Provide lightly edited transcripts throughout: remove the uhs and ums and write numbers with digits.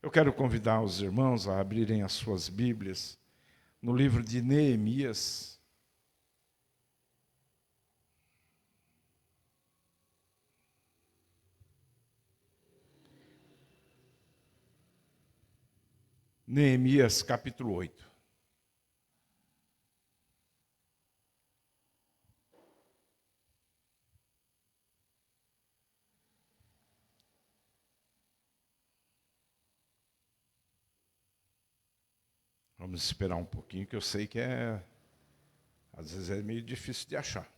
Eu quero convidar os irmãos a abrirem as suas Bíblias no livro de Neemias. Neemias, capítulo 8. Vamos esperar um pouquinho, que eu sei que às vezes é meio difícil de achar.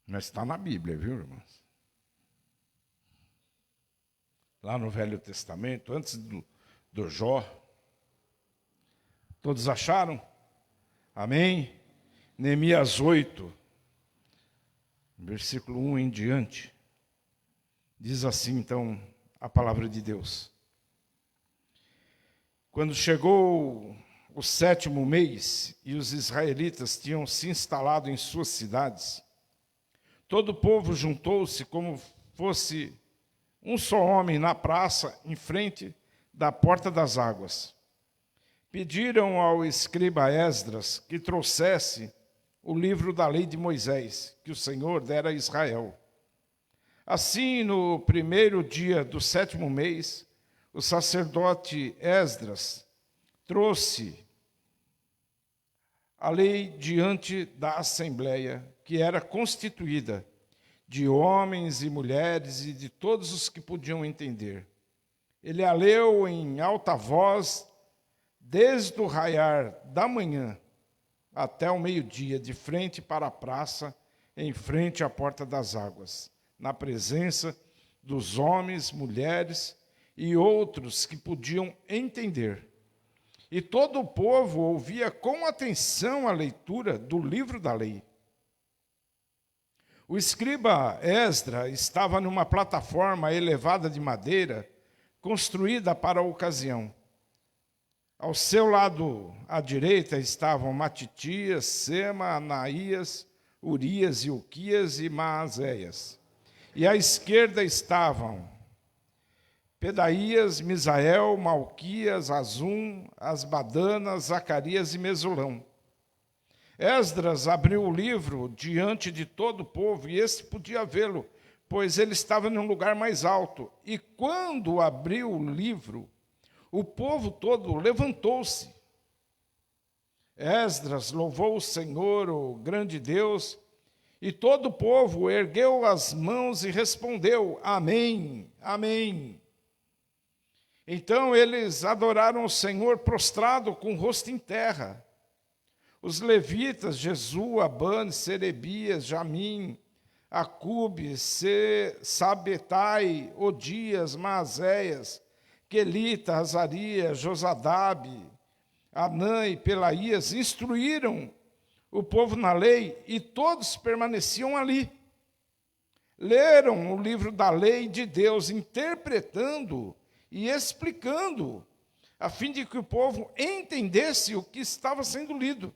Mas está na Bíblia, viu, irmãos? Lá no Velho Testamento, antes do Jó. Todos acharam? Amém? Neemias 8, versículo 1 em diante. Diz assim, então, a palavra de Deus. Quando chegou o 7º mês e os israelitas tinham se instalado em suas cidades, todo o povo juntou-se como fosse um só homem na praça, em frente da porta das águas. Pediram ao escriba Esdras que trouxesse o livro da lei de Moisés, que o Senhor dera a Israel. Assim, no primeiro dia do 7º mês, o sacerdote Esdras trouxe a lei diante da assembleia, que era constituída de homens e mulheres e de todos os que podiam entender. Ele a leu em alta voz, desde o raiar da manhã até o meio-dia, de frente para a praça, em frente à porta das águas, na presença dos homens, mulheres e outros que podiam entender. E todo o povo ouvia com atenção a leitura do livro da lei. O escriba Esdras estava numa plataforma elevada de madeira, construída para a ocasião. Ao seu lado à direita estavam Matitias, Sema, Anaías, Urias, Ilquias e Maazéias. E à esquerda estavam Pedaías, Misael, Malquias, Azum, Asbadana, Zacarias e Mesulão. Esdras abriu o livro diante de todo o povo, e este podia vê-lo, pois ele estava num lugar mais alto. E quando abriu o livro, o povo todo levantou-se. Esdras louvou o Senhor, o grande Deus, e todo o povo ergueu as mãos e respondeu: Amém, Amém. Então eles adoraram o Senhor prostrado com o rosto em terra. Os levitas, Jesua, Bani, Serebias, Jamim, Acube, Sabetai, Odias, Maazéias, Quelita, Azarias, Josadabe, Anã e Pelaías, instruíram o povo na lei e todos permaneciam ali. Leram o livro da lei de Deus, interpretando e explicando, a fim de que o povo entendesse o que estava sendo lido.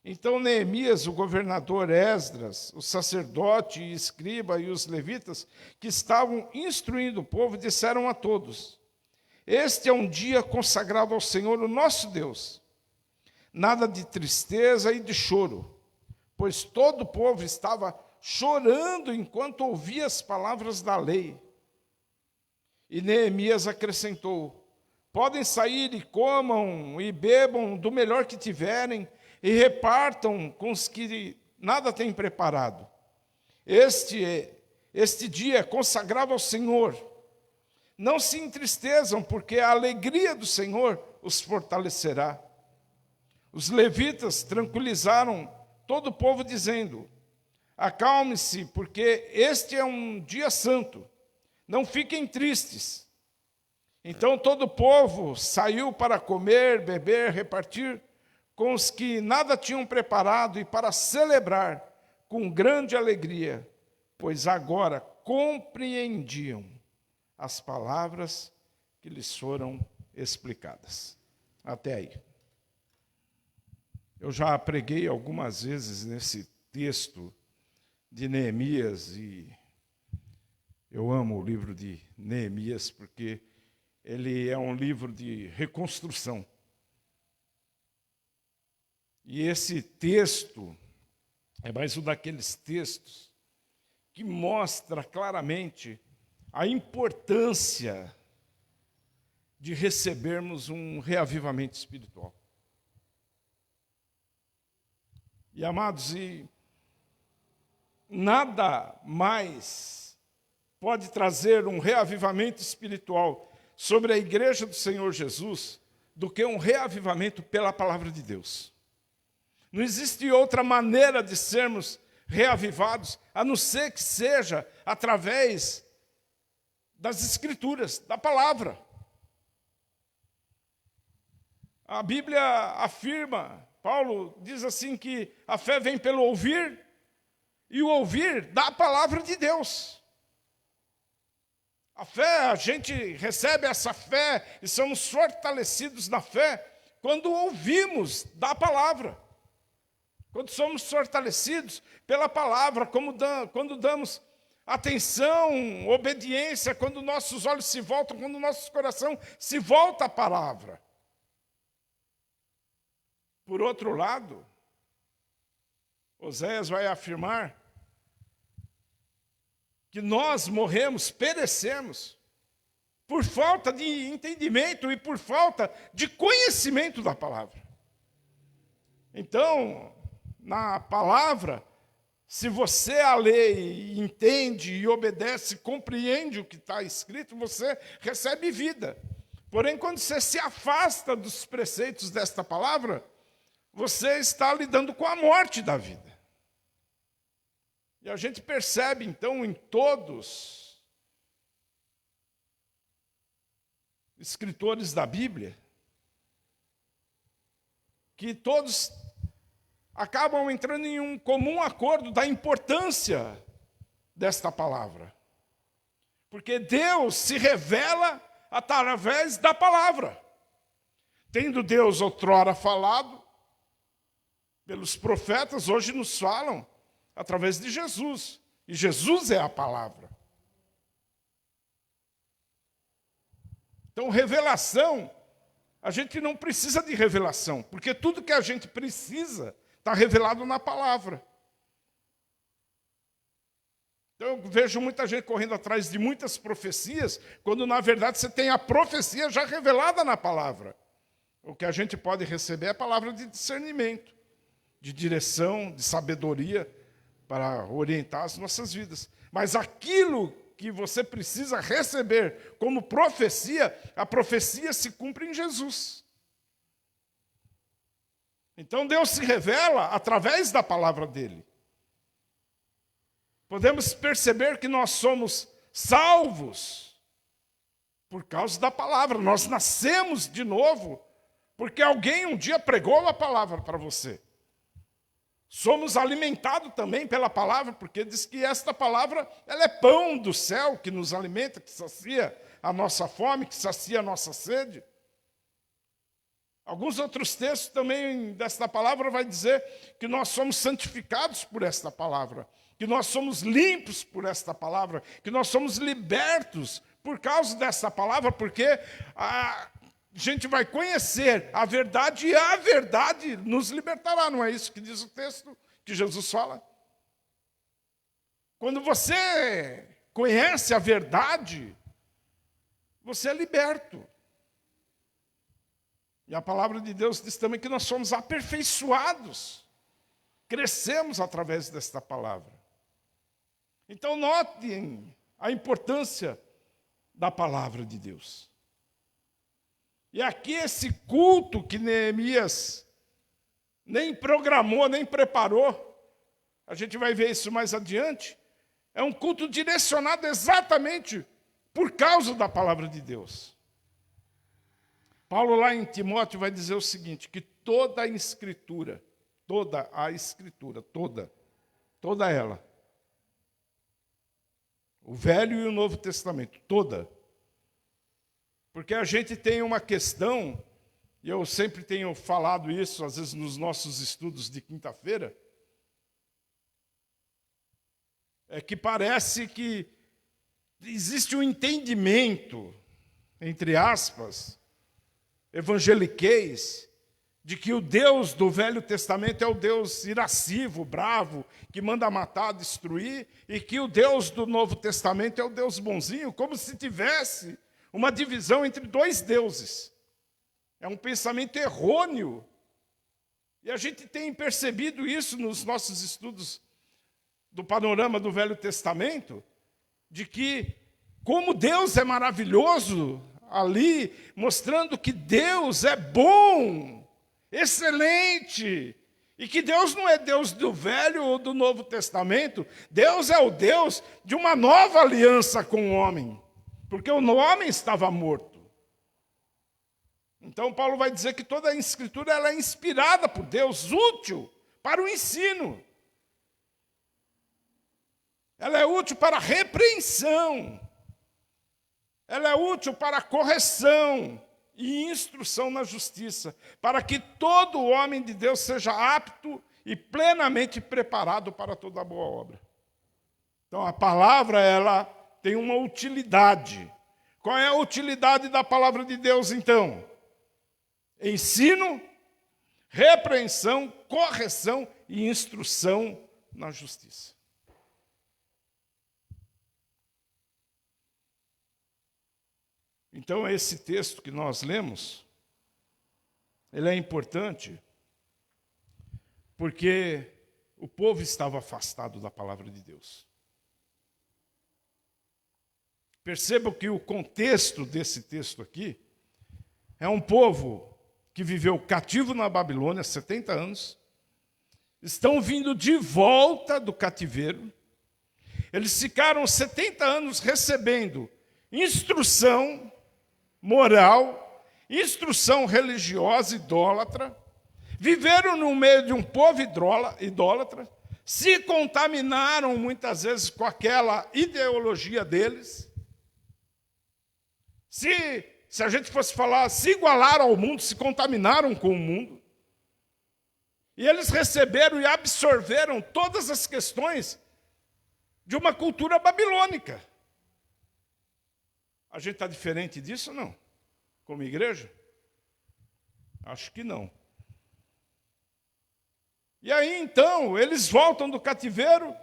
Então Neemias, o governador Esdras, o sacerdote e escriba e os levitas que estavam instruindo o povo, disseram a todos: Este é um dia consagrado ao Senhor, o nosso Deus. Nada de tristeza e de choro, pois todo o povo estava chorando enquanto ouvia as palavras da lei. E Neemias acrescentou: Podem sair e comam e bebam do melhor que tiverem, e repartam com os que nada têm preparado. Este dia é consagrado ao Senhor. Não se entristeçam, porque a alegria do Senhor os fortalecerá. Os levitas tranquilizaram todo o povo, dizendo: Acalme-se, porque este é um dia santo. Não fiquem tristes. Então todo o povo saiu para comer, beber, repartir com os que nada tinham preparado e para celebrar com grande alegria, pois agora compreendiam as palavras que lhes foram explicadas. Até aí. Eu já preguei algumas vezes nesse texto de Neemias e Eu amo o livro de Neemias, porque ele é um livro de reconstrução. E esse texto é mais um daqueles textos que mostra claramente a importância de recebermos um reavivamento espiritual. E, amados, nada mais pode trazer um reavivamento espiritual sobre a igreja do Senhor Jesus do que um reavivamento pela palavra de Deus. Não existe outra maneira de sermos reavivados, a não ser que seja através das Escrituras, da palavra. A Bíblia afirma, Paulo diz assim que a fé vem pelo ouvir, e o ouvir da palavra de Deus. A fé, a gente recebe essa fé e somos fortalecidos na fé quando ouvimos da palavra. Quando somos fortalecidos pela palavra, quando damos atenção, obediência, quando nossos olhos se voltam, quando nosso coração se volta à palavra. Por outro lado, Oséias vai afirmar que nós morremos, perecemos, por falta de entendimento e por falta de conhecimento da palavra. Então, na palavra, se você a lê e entende e obedece, compreende o que está escrito, você recebe vida. Porém, quando você se afasta dos preceitos desta palavra, você está lidando com a morte da vida. E a gente percebe, então, em todos os escritores da Bíblia, que todos acabam entrando em um comum acordo da importância desta palavra. Porque Deus se revela através da palavra. Tendo Deus outrora falado pelos profetas, hoje nos falam através de Jesus. E Jesus é a palavra. Então, revelação, a gente não precisa de revelação, porque tudo que a gente precisa está revelado na palavra. Então, eu vejo muita gente correndo atrás de muitas profecias, quando, na verdade, você tem a profecia já revelada na palavra. O que a gente pode receber é a palavra de discernimento, de direção, de sabedoria, para orientar as nossas vidas. Mas aquilo que você precisa receber como profecia, a profecia se cumpre em Jesus. Então Deus se revela através da palavra dele. Podemos perceber que nós somos salvos por causa da palavra. Nós nascemos de novo porque alguém um dia pregou a palavra para você. Somos alimentados também pela palavra, porque diz que esta palavra ela é pão do céu que nos alimenta, que sacia a nossa fome, que sacia a nossa sede. Alguns outros textos também desta palavra vai dizer que nós somos santificados por esta palavra, que nós somos limpos por esta palavra, que nós somos libertos por causa desta palavra, porque a gente vai conhecer a verdade e a verdade nos libertará. Não é isso que diz o texto que Jesus fala? Quando você conhece a verdade, você é liberto. E a palavra de Deus diz também que nós somos aperfeiçoados. Crescemos através desta palavra. Então, notem a importância da palavra de Deus. E aqui esse culto que Neemias nem programou, nem preparou, a gente vai ver isso mais adiante, é um culto direcionado exatamente por causa da palavra de Deus. Paulo lá em Timóteo vai dizer o seguinte, que toda a Escritura, toda ela, o Velho e o Novo Testamento, toda. Porque a gente tem uma questão, e eu sempre tenho falado isso, às vezes nos nossos estudos de quinta-feira, é que parece que existe um entendimento, entre aspas, evangeliquez, de que o Deus do Velho Testamento é o Deus irascivo, bravo, que manda matar, destruir, e que o Deus do Novo Testamento é o Deus bonzinho, como se tivesse uma divisão entre dois deuses. É um pensamento errôneo. E a gente tem percebido isso nos nossos estudos do panorama do Velho Testamento, de que como Deus é maravilhoso ali, mostrando que Deus é bom, excelente, e que Deus não é Deus do Velho ou do Novo Testamento, Deus é o Deus de uma nova aliança com o homem, porque o homem estava morto. Então Paulo vai dizer que toda a Escritura ela é inspirada por Deus, útil para o ensino. Ela é útil para a repreensão. Ela é útil para a correção e instrução na justiça, para que todo homem de Deus seja apto e plenamente preparado para toda boa obra. Então, a palavra, ela tem uma utilidade. Qual é a utilidade da palavra de Deus, então? Ensino, repreensão, correção e instrução na justiça. Então, esse texto que nós lemos, ele é importante porque o povo estava afastado da palavra de Deus. Percebam que o contexto desse texto aqui é um povo que viveu cativo na Babilônia 70 anos, estão vindo de volta do cativeiro, eles ficaram 70 anos recebendo instrução moral, instrução religiosa, idólatra, viveram no meio de um povo idólatra, se contaminaram muitas vezes com aquela ideologia deles. Se a gente fosse falar, se igualaram ao mundo, se contaminaram com o mundo. E eles receberam e absorveram todas as questões de uma cultura babilônica. A gente está diferente disso ou não? Como igreja? Acho que não. E aí, então, eles voltam do cativeiro,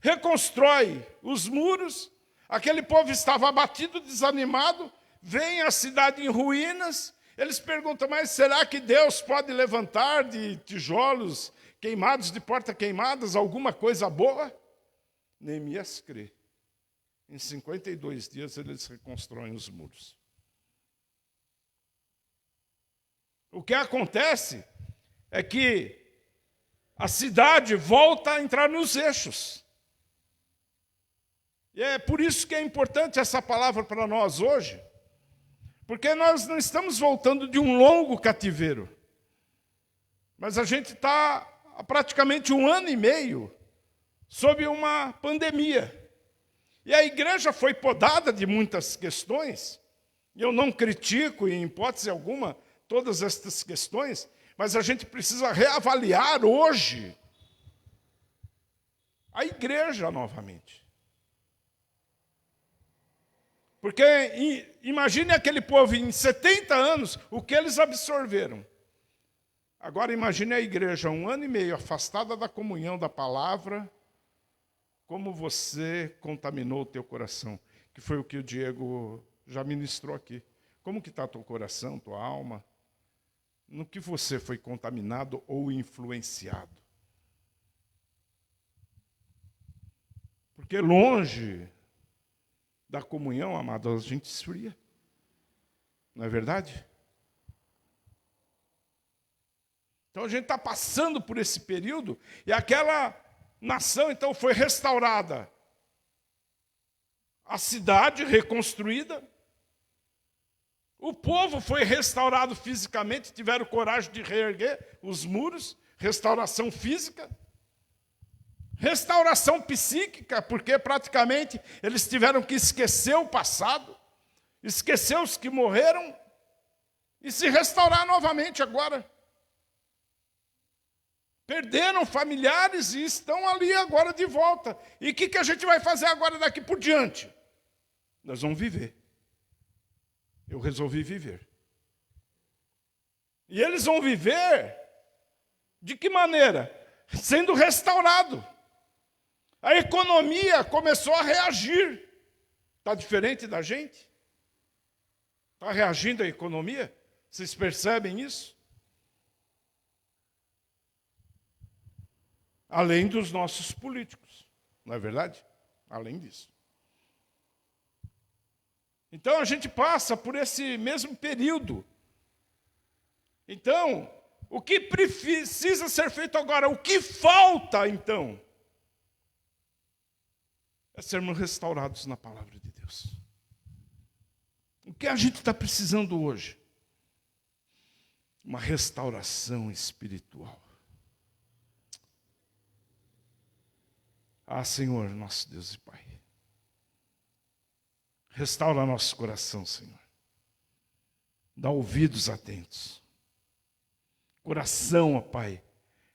reconstroem os muros, aquele povo estava abatido, desanimado, vem a cidade em ruínas, eles perguntam, mas será que Deus pode levantar de tijolos queimados, de portas queimadas, alguma coisa boa? Neemias crê. Em 52 dias eles reconstroem os muros. O que acontece é que a cidade volta a entrar nos eixos. E é por isso que é importante essa palavra para nós hoje, porque nós não estamos voltando de um longo cativeiro, mas a gente está há praticamente 1 ano e meio sob uma pandemia. E a igreja foi podada de muitas questões, e eu não critico, em hipótese alguma, todas estas questões, mas a gente precisa reavaliar hoje a igreja novamente. Porque imagine aquele povo em 70 anos, o que eles absorveram. Agora imagine a igreja 1 ano e meio afastada da comunhão da palavra, como você contaminou o teu coração, que foi o que o Diego já ministrou aqui. Como que está teu coração, tua alma? No que você foi contaminado ou influenciado? Porque longe da comunhão, amados, a gente esfria. Não é verdade? Então a gente está passando por esse período e aquela nação, então, foi restaurada. A cidade reconstruída. O povo foi restaurado fisicamente, tiveram coragem de reerguer os muros, restauração física. Restauração psíquica, porque praticamente eles tiveram que esquecer o passado, esquecer os que morreram e se restaurar novamente agora. Perderam familiares e estão ali agora de volta. E o que a gente vai fazer agora daqui por diante? Nós vamos viver. Eu resolvi viver. E eles vão viver de que maneira? Sendo restaurado. A economia começou a reagir. Está diferente da gente? Está reagindo a economia? Vocês percebem isso? Além dos nossos políticos, não é verdade? Além disso. Então a gente passa por esse mesmo período. Então, o que precisa ser feito agora? O que falta, então? É sermos restaurados na palavra de Deus. O que a gente está precisando hoje? Uma restauração espiritual. Ah, Senhor, nosso Deus e Pai. Restaura nosso coração, Senhor. Dá ouvidos atentos. Coração, ó Pai,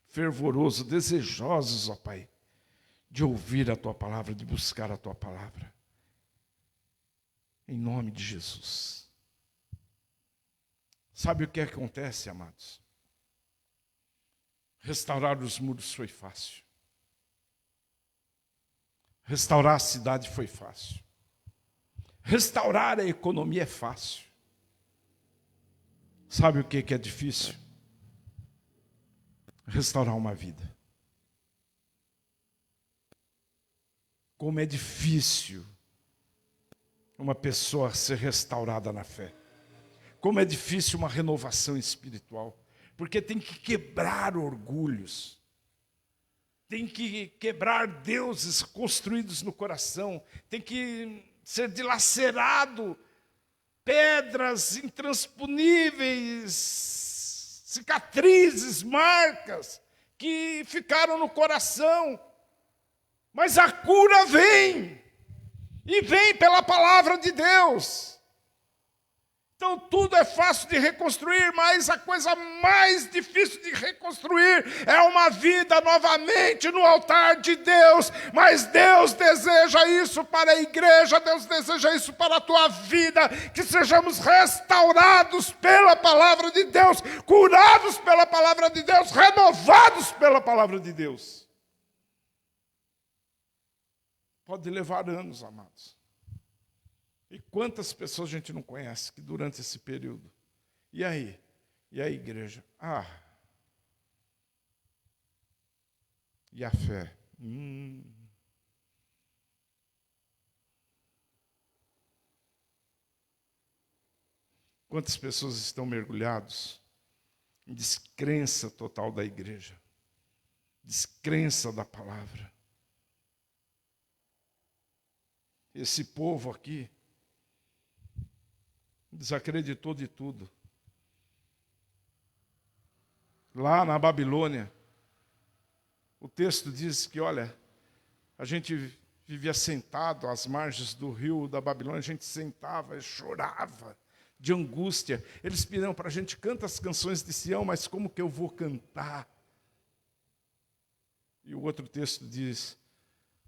fervoroso, desejosos, ó Pai, de ouvir a Tua palavra, de buscar a Tua palavra. Em nome de Jesus. Sabe o que acontece, amados? Restaurar os muros foi fácil. Restaurar a cidade foi fácil. Restaurar a economia é fácil. Sabe o que é difícil? Restaurar uma vida. Como é difícil uma pessoa ser restaurada na fé. Como é difícil uma renovação espiritual. Porque tem que quebrar orgulhos. Tem que quebrar deuses construídos no coração. Tem que ser dilacerado pedras intransponíveis, cicatrizes, marcas que ficaram no coração. Mas a cura vem, e vem pela palavra de Deus. Então tudo é fácil de reconstruir, mas a coisa mais difícil de reconstruir é uma vida novamente no altar de Deus. Mas Deus deseja isso para a igreja, Deus deseja isso para a tua vida, que sejamos restaurados pela palavra de Deus, curados pela palavra de Deus, renovados pela palavra de Deus. Pode levar anos, amados. E quantas pessoas a gente não conhece que durante esse período? E aí? E a igreja? E a fé? Quantas pessoas estão mergulhados em descrença total da igreja? Descrença da palavra. Esse povo aqui desacreditou de tudo. Lá na Babilônia, o texto diz que, olha, a gente vivia sentado às margens do rio da Babilônia, a gente sentava e chorava de angústia. Eles pediram para a gente: canta as canções de Sião, mas como que eu vou cantar? E o outro texto diz: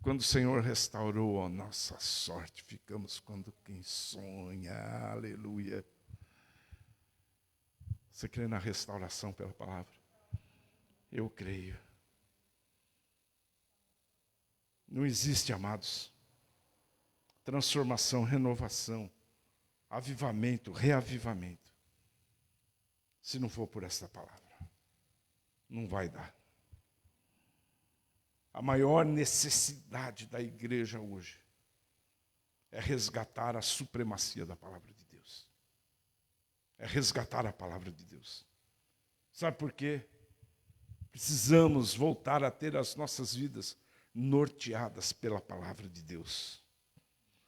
quando o Senhor restaurou a nossa sorte, ficamos quando quem sonha. Aleluia. Você crê na restauração pela palavra? Eu creio. Não existe, amados, transformação, renovação, avivamento, reavivamento, se não for por essa palavra. Não vai dar. A maior necessidade da igreja hoje é resgatar a supremacia da palavra de Deus. É resgatar a palavra de Deus. Sabe por quê? Precisamos voltar a ter as nossas vidas norteadas pela palavra de Deus.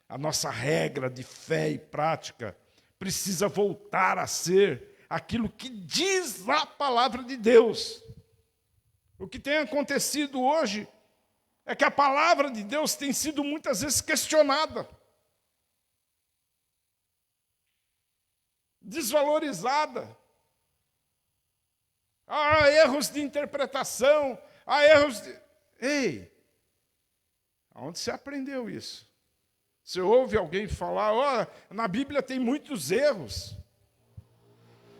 A nossa regra de fé e prática precisa voltar a ser aquilo que diz a palavra de Deus. O que tem acontecido hoje é que a palavra de Deus tem sido muitas vezes questionada, desvalorizada. Há erros de interpretação, há erros de... Ei, aonde você aprendeu isso? Você ouve alguém falar, na Bíblia tem muitos erros.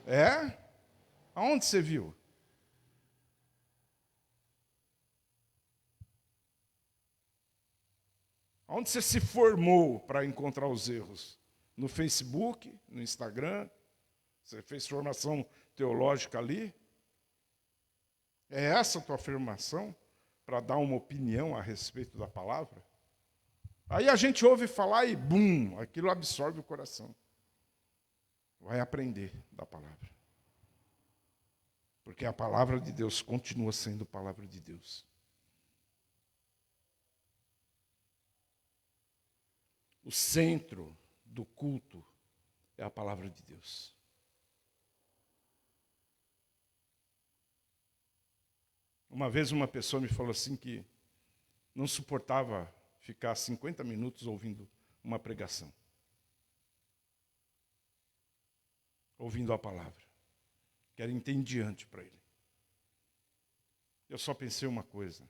É? Aonde você viu? Aonde você se formou para encontrar os erros? No Facebook, no Instagram? Você fez formação teológica ali? É essa a tua afirmação para dar uma opinião a respeito da palavra? Aí a gente ouve falar e, bum, aquilo absorve o coração. Vai aprender da palavra. Porque a palavra de Deus continua sendo palavra de Deus. O centro do culto é a palavra de Deus. Uma vez uma pessoa me falou assim que não suportava ficar 50 minutos ouvindo uma pregação. Ouvindo a palavra. Que era entediante para ele. Eu só pensei uma coisa.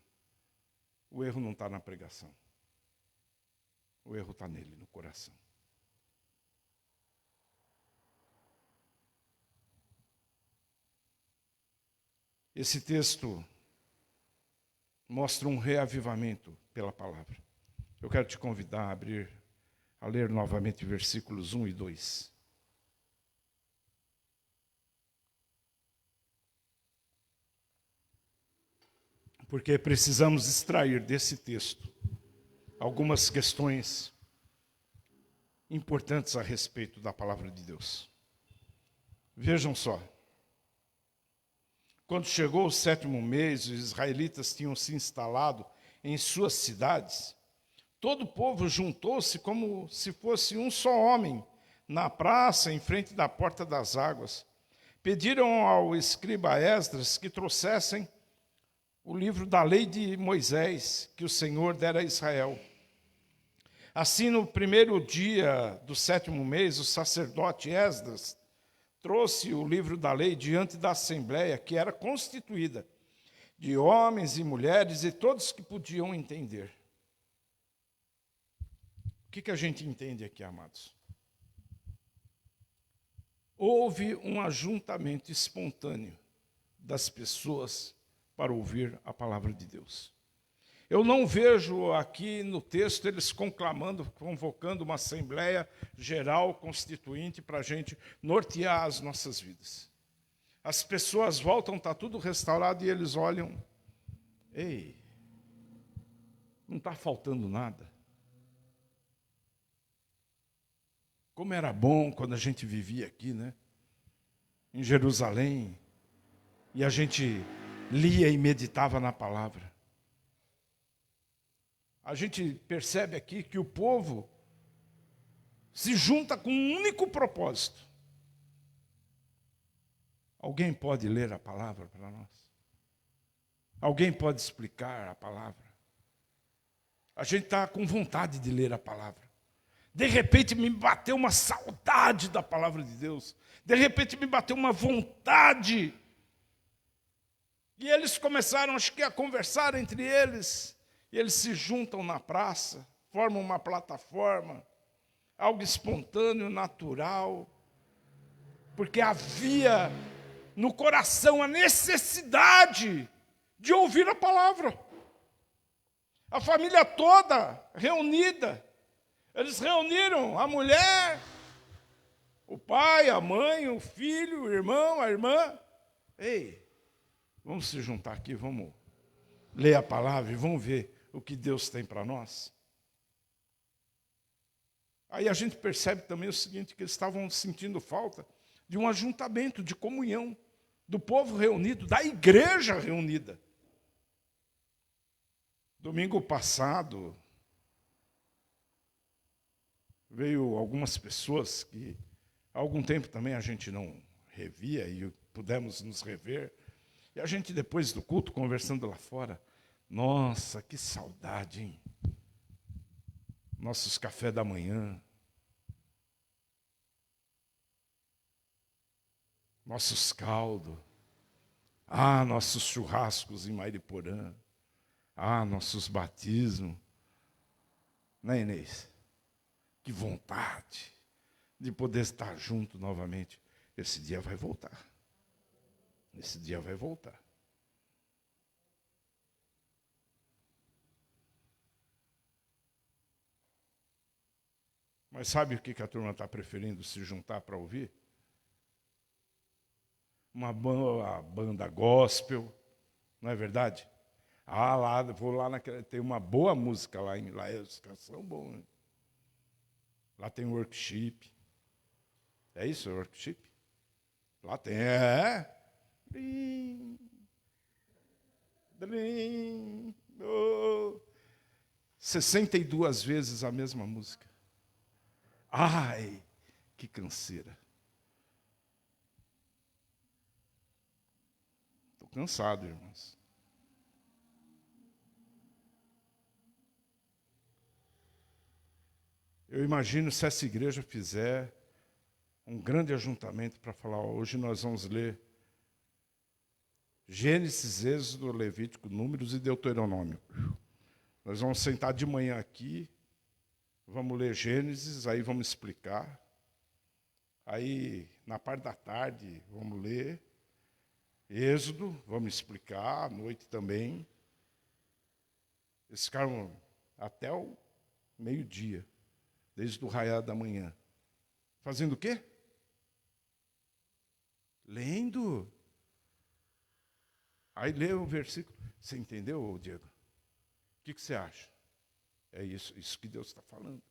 O erro não está na pregação. O erro está nele, no coração. Esse texto mostra um reavivamento pela palavra. Eu quero te convidar a ler novamente versículos 1 e 2. Porque precisamos extrair desse texto algumas questões importantes a respeito da palavra de Deus. Vejam só. Quando chegou o 7º mês, os israelitas tinham se instalado em suas cidades. Todo o povo juntou-se como se fosse um só homem, na praça, em frente da porta das águas. Pediram ao escriba Esdras que trouxessem o livro da lei de Moisés, que o Senhor dera a Israel. Assim, no primeiro dia do 7º mês, o sacerdote Esdras trouxe o livro da lei diante da assembleia, que era constituída de homens e mulheres e todos que podiam entender. O que a gente entende aqui, amados? Houve um ajuntamento espontâneo das pessoas para ouvir a palavra de Deus. Eu não vejo aqui no texto eles convocando uma assembleia geral constituinte para a gente nortear as nossas vidas. As pessoas voltam, está tudo restaurado e eles olham, ei, não está faltando nada. Como era bom quando a gente vivia aqui, né? Em Jerusalém, e a gente lia e meditava na palavra. A gente percebe aqui que o povo se junta com um único propósito. Alguém pode ler a palavra para nós? Alguém pode explicar a palavra? A gente está com vontade de ler a palavra. De repente me bateu uma saudade da palavra de Deus. De repente me bateu uma vontade. E eles começaram, acho que, a conversar entre eles. E eles se juntam na praça, formam uma plataforma, algo espontâneo, natural. Porque havia no coração a necessidade de ouvir a palavra. A família toda reunida. Eles reuniram a mulher, o pai, a mãe, o filho, o irmão, a irmã. Ei, vamos se juntar aqui, vamos ler a palavra e vamos ver o que Deus tem para nós. Aí a gente percebe também o seguinte, que eles estavam sentindo falta de um ajuntamento, de comunhão, do povo reunido, da igreja reunida. Domingo passado, veio algumas pessoas que há algum tempo também a gente não revia e pudemos nos rever. E a gente, depois do culto, conversando lá fora, nossa, que saudade, hein? Nossos café da manhã, nossos caldos, nossos churrascos em Mariporã, nossos batismos. Né, Inês? Que vontade de poder estar junto novamente. Esse dia vai voltar. Esse dia vai voltar. Mas sabe o que a turma está preferindo se juntar para ouvir? Uma banda gospel, não é verdade? Ah, lá, vou lá naquela. Tem uma boa música lá em lá, os caras são bons, né? Lá tem worship. É isso, worship? Lá tem. Oh. 62 vezes a mesma música. Ai, que canseira. Estou cansado, irmãos. Eu imagino se essa igreja fizer um grande ajuntamento para falar, hoje nós vamos ler Gênesis, Êxodo, Levítico, Números e Deuteronômio. Nós vamos sentar de manhã aqui, vamos ler Gênesis, aí vamos explicar. Aí, na parte da tarde, vamos ler Êxodo, vamos explicar, à noite também. Eles ficaram até o meio-dia, desde o raiar da manhã. Fazendo o quê? Lendo. Aí lê o versículo. Você entendeu, Diego? O que você acha? É isso que Deus está falando.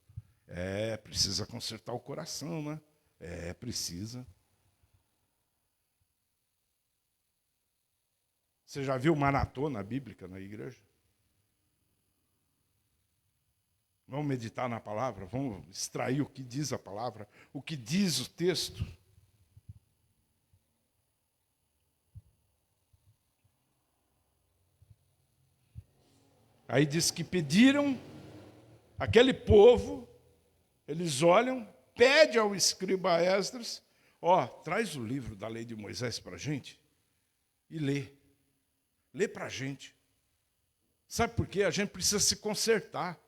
Precisa consertar o coração, né? Precisa. Você já viu maratona bíblica na igreja? Vamos meditar na palavra, vamos extrair o que diz a palavra, o que diz o texto. Aí diz que pediram, aquele povo, eles olham, pede ao escriba Esdras, traz o livro da lei de Moisés para a gente e lê. Lê para a gente. Sabe por quê? A gente precisa se consertar.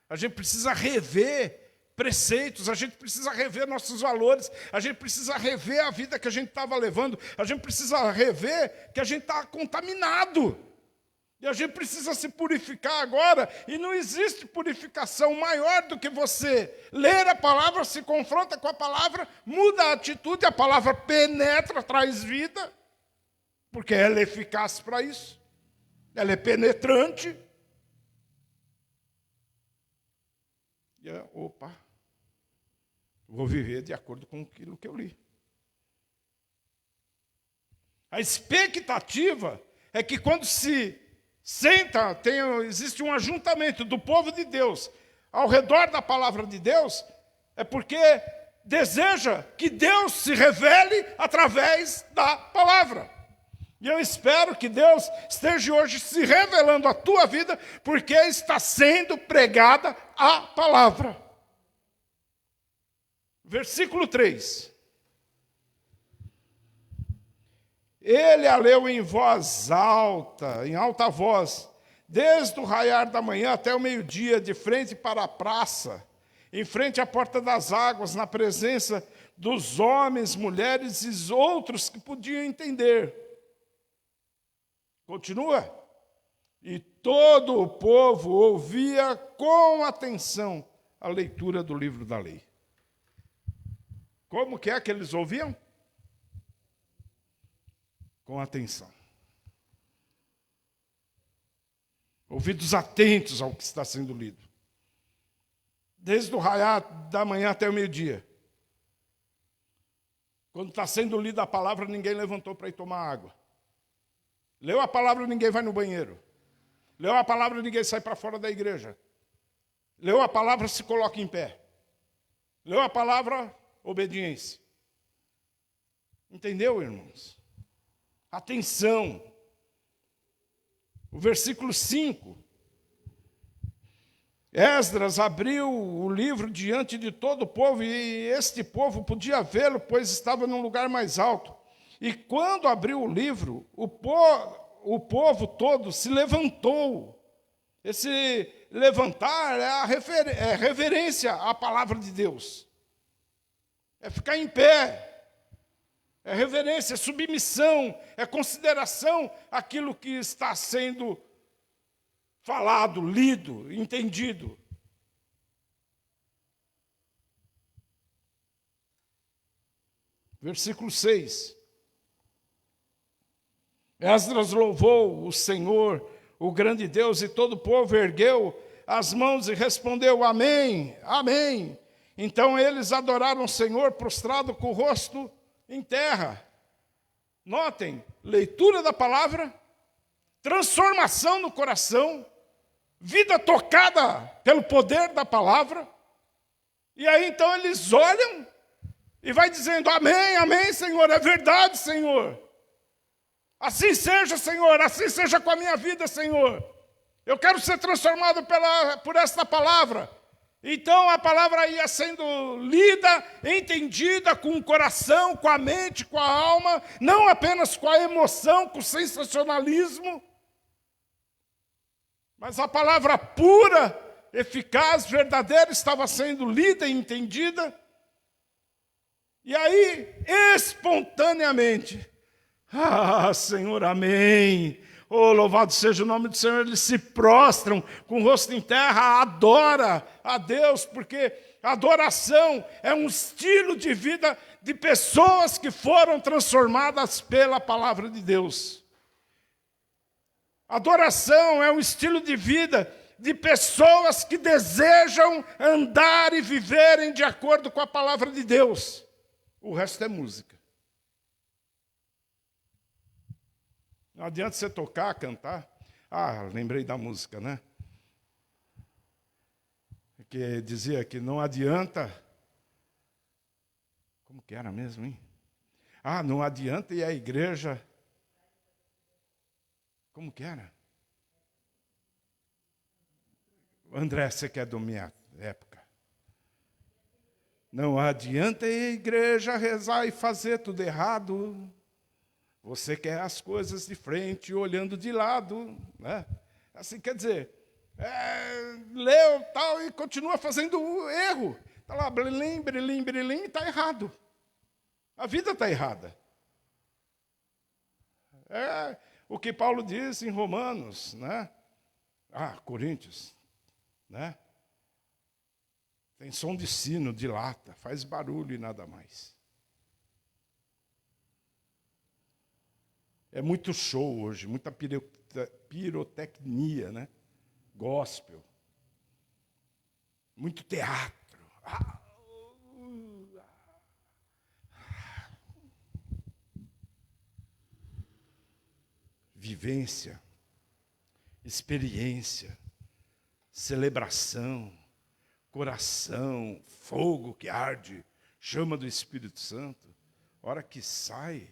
A gente precisa rever preceitos, a gente precisa rever nossos valores, a gente precisa rever a vida que a gente estava levando, a gente precisa rever que a gente está contaminado. E a gente precisa se purificar agora, e não existe purificação maior do que você ler a palavra, se confronta com a palavra, muda a atitude, a palavra penetra, traz vida, porque ela é eficaz para isso, ela é penetrante. E vou viver de acordo com aquilo que eu li. A expectativa é que quando se senta, existe um ajuntamento do povo de Deus ao redor da palavra de Deus, é porque deseja que Deus se revele através da palavra. E eu espero que Deus esteja hoje se revelando à tua vida, porque está sendo pregada a palavra. Versículo 3. Ele a leu em voz alta, em alta voz, desde o raiar da manhã até o meio-dia, de frente para a praça, em frente à porta das águas, na presença dos homens, mulheres e outros que podiam entender. Continua. E todo o povo ouvia com atenção a leitura do livro da lei. Como que é que eles ouviam? Com atenção. Ouvidos atentos ao que está sendo lido. Desde o raiar da manhã até o meio-dia. Quando está sendo lida a palavra, ninguém levantou para ir tomar água. Leu a palavra, ninguém vai no banheiro. Leu a palavra, ninguém sai para fora da igreja. Leu a palavra, se coloca em pé. Leu a palavra, obediência. Entendeu, irmãos? Atenção. O versículo 5. Esdras abriu o livro diante de todo o povo, e este povo podia vê-lo, pois estava num lugar mais alto. E quando abriu o livro, o povo todo se levantou. levantar é reverência à palavra de Deus. É ficar em pé. É reverência, é submissão, é consideração àquilo que está sendo falado, lido, entendido. Versículo 6. Esdras louvou o Senhor, o grande Deus, e todo o povo ergueu as mãos e respondeu: Amém, Amém. Então eles adoraram o Senhor prostrado com o rosto em terra. Notem, leitura da palavra, transformação no coração, vida tocada pelo poder da palavra. E aí então eles olham e vai dizendo: Amém, Amém, Senhor, é verdade, Senhor. Assim seja, Senhor, assim seja com a minha vida, Senhor. Eu quero ser transformado por esta palavra. Então a palavra ia sendo lida, entendida com o coração, com a mente, com a alma, não apenas com a emoção, com o sensacionalismo, mas a palavra pura, eficaz, verdadeira estava sendo lida e entendida. E aí, espontaneamente, Senhor, amém. Oh, louvado seja o nome do Senhor. Eles se prostram com o rosto em terra, adora a Deus, porque adoração é um estilo de vida de pessoas que foram transformadas pela palavra de Deus. Adoração é um estilo de vida de pessoas que desejam andar e viverem de acordo com a palavra de Deus. O resto é música. Não adianta você tocar, cantar. Lembrei da música, né? Que dizia que não adianta. Como que era mesmo, hein? Não adianta ir à igreja. Como que era? André, você que é da minha época. Não adianta ir à igreja, rezar e fazer tudo errado. Você quer as coisas de frente, olhando de lado, né? Assim, quer dizer, leu tal e continua fazendo o erro. Está lá, brilim, brilim, brilim, está errado. A vida está errada. É o que Paulo diz em Romanos, né? Coríntios, né? Tem som de sino, de lata, faz barulho e nada mais. É muito show hoje, muita pirotecnia, né? Gospel. Muito teatro. Vivência, experiência, celebração, coração, fogo que arde, chama do Espírito Santo. Hora que sai,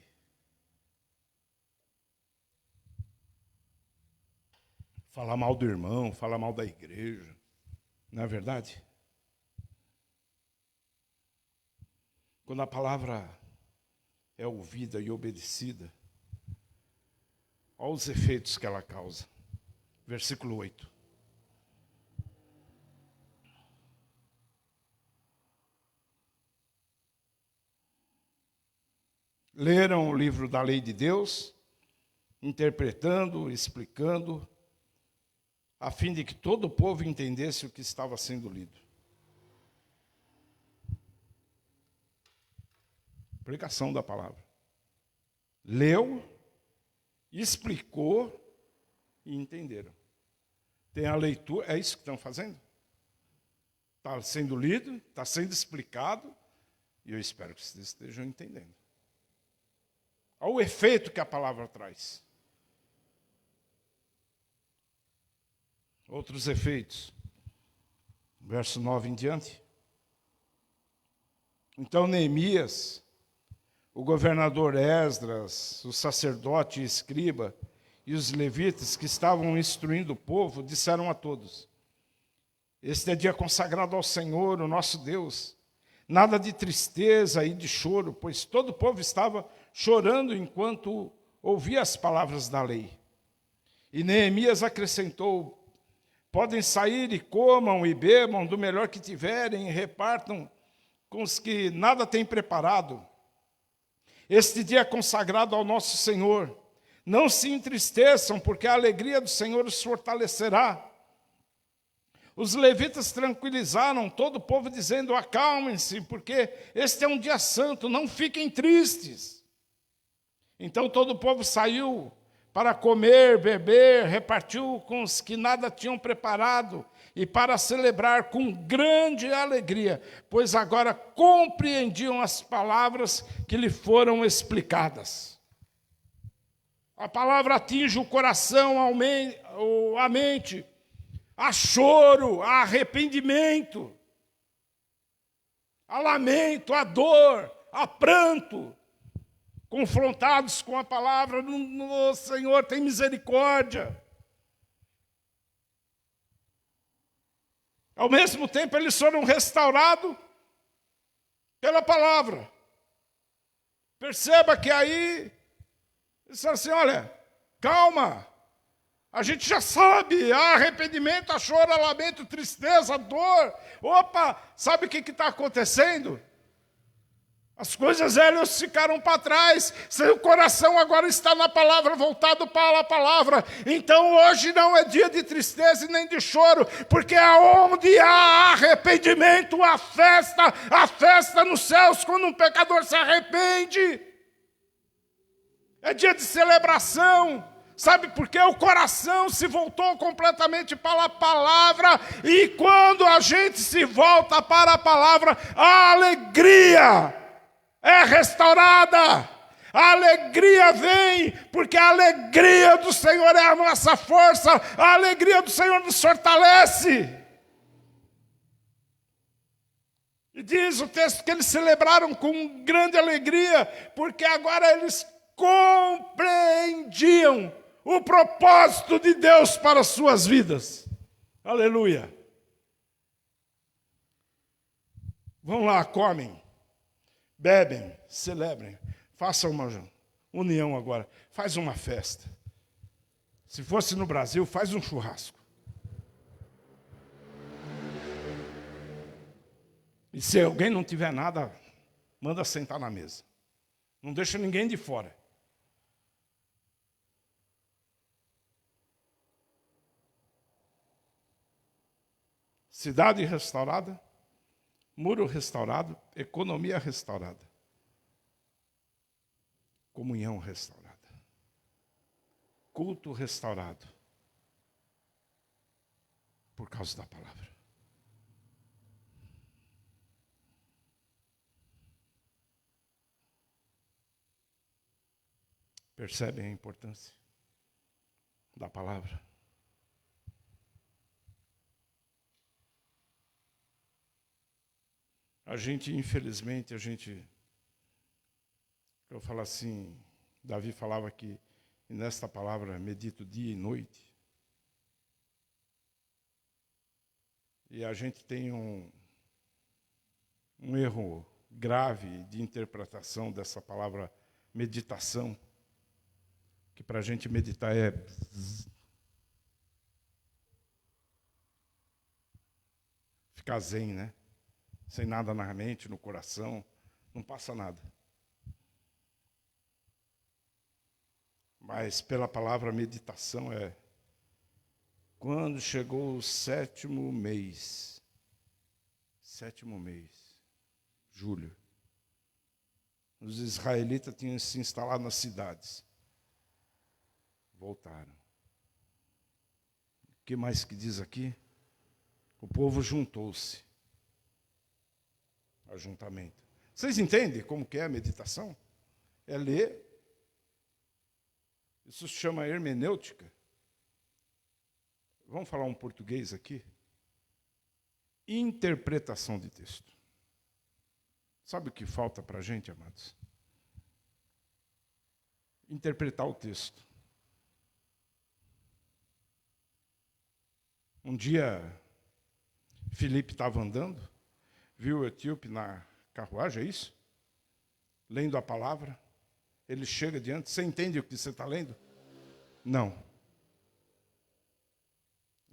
falar mal do irmão, falar mal da igreja. Não é verdade? Quando a palavra é ouvida e obedecida, olha os efeitos que ela causa. Versículo 8. Leram o livro da lei de Deus, interpretando, explicando, a fim de que todo o povo entendesse o que estava sendo lido. Pregação da palavra. Leu, explicou e entenderam. Tem a leitura, é isso que estão fazendo? Está sendo lido, está sendo explicado, e eu espero que vocês estejam entendendo. Olha o efeito que a palavra traz. Outros efeitos. Verso 9 em diante. Então Neemias, o governador Esdras, o sacerdote e escriba, e os levitas que estavam instruindo o povo, disseram a todos: este é dia consagrado ao Senhor, o nosso Deus. Nada de tristeza e de choro, pois todo o povo estava chorando enquanto ouvia as palavras da lei. E Neemias acrescentou: Podem sair e comam e bebam do melhor que tiverem e repartam com os que nada têm preparado. Este dia é consagrado ao nosso Senhor. Não se entristeçam, porque a alegria do Senhor os fortalecerá. Os levitas tranquilizaram todo o povo, dizendo: acalmem-se, porque este é um dia santo, não fiquem tristes. Então todo o povo saiu para comer, beber, repartiu com os que nada tinham preparado, e para celebrar com grande alegria, pois agora compreendiam as palavras que lhe foram explicadas. A palavra atinge o coração, a mente, há choro, há arrependimento, há lamento, há dor, há pranto. Confrontados com a palavra, no Senhor, tem misericórdia. Ao mesmo tempo, eles foram restaurados pela palavra. Perceba que aí, eles disseram assim: olha, calma, a gente já sabe, há arrependimento, há choro, há lamento, tristeza, dor. Opa, sabe o que está acontecendo? As coisas velhas ficaram para trás, seu coração agora está na palavra, voltado para a palavra. Então hoje não é dia de tristeza e nem de choro, porque aonde há arrependimento, há festa nos céus quando um pecador se arrepende. É dia de celebração. Sabe por quê? O coração se voltou completamente para a palavra, e quando a gente se volta para a palavra, a alegria é restaurada, a alegria vem, porque a alegria do Senhor é a nossa força, a alegria do Senhor nos fortalece. E diz o texto que eles celebraram com grande alegria, porque agora eles compreendiam o propósito de Deus para as suas vidas. Aleluia. Vão lá, comem, bebem, celebrem, façam uma união agora, faz uma festa. Se fosse no Brasil, faz um churrasco. E se alguém não tiver nada, manda sentar na mesa. Não deixa ninguém de fora. Cidade restaurada, muro restaurado, economia restaurada, comunhão restaurada, culto restaurado, por causa da palavra. Percebem a importância da palavra? Infelizmente, eu falo assim, Davi falava que nesta palavra medito dia e noite. E a gente tem um erro grave de interpretação dessa palavra meditação, que para a gente meditar é ficar zen, né? Sem nada na mente, no coração, não passa nada. Mas pela palavra meditação é quando chegou o sétimo mês, julho, os israelitas tinham se instalado nas cidades. Voltaram. O que mais que diz aqui? O povo juntou-se. Ajuntamento. Vocês entendem como que é a meditação? É ler. Isso se chama hermenêutica. Vamos falar um português aqui? Interpretação de texto. Sabe o que falta para a gente, amados? Interpretar o texto. Um dia, Filipe estava andando, viu o etíope na carruagem, é isso? Lendo a palavra. Ele chega diante, você entende o que você está lendo? Não.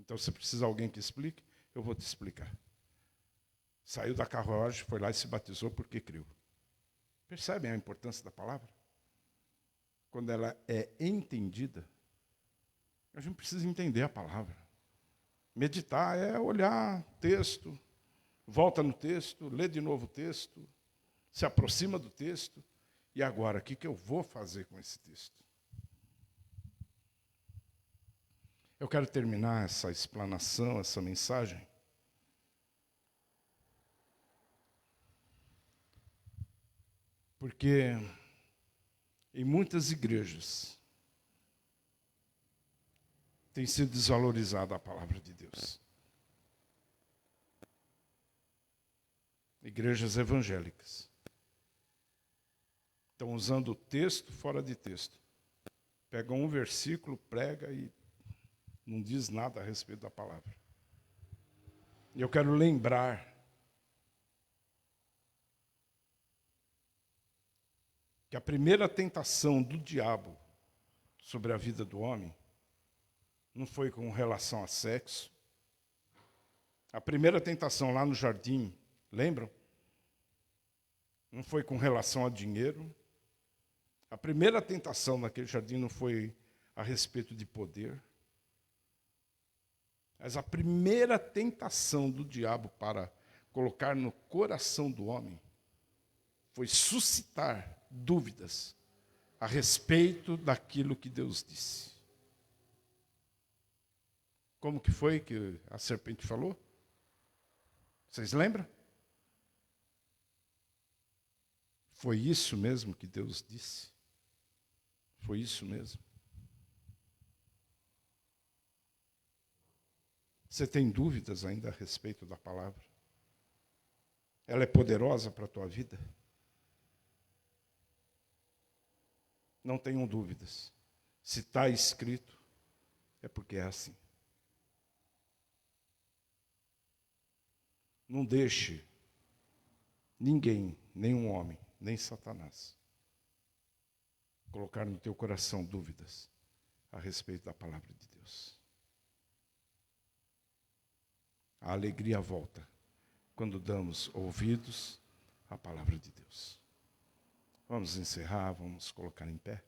Então, se precisa de alguém que explique, eu vou te explicar. Saiu da carruagem, foi lá e se batizou porque creu. Percebem a importância da palavra? Quando ela é entendida, a gente precisa entender a palavra. Meditar é olhar texto, volta no texto, lê de novo o texto, se aproxima do texto. E agora, o que eu vou fazer com esse texto? Eu quero terminar essa explanação, essa mensagem, porque em muitas igrejas tem sido desvalorizada a palavra de Deus. Igrejas evangélicas estão usando o texto fora de texto. Pegam um versículo, prega e não diz nada a respeito da palavra. E eu quero lembrar que a primeira tentação do diabo sobre a vida do homem não foi com relação a sexo. A primeira tentação lá no jardim, lembram? Não foi com relação a dinheiro. A primeira tentação naquele jardim não foi a respeito de poder. Mas a primeira tentação do diabo para colocar no coração do homem foi suscitar dúvidas a respeito daquilo que Deus disse. Como que foi que a serpente falou? Vocês lembram? Foi isso mesmo que Deus disse? Foi isso mesmo? Você tem dúvidas ainda a respeito da palavra? Ela é poderosa para a tua vida? Não tenham dúvidas. Se está escrito, é porque é assim. Não deixe ninguém, nenhum homem, nem Satanás, colocar no teu coração dúvidas a respeito da palavra de Deus. A alegria volta quando damos ouvidos à palavra de Deus. Vamos encerrar, vamos colocar em pé.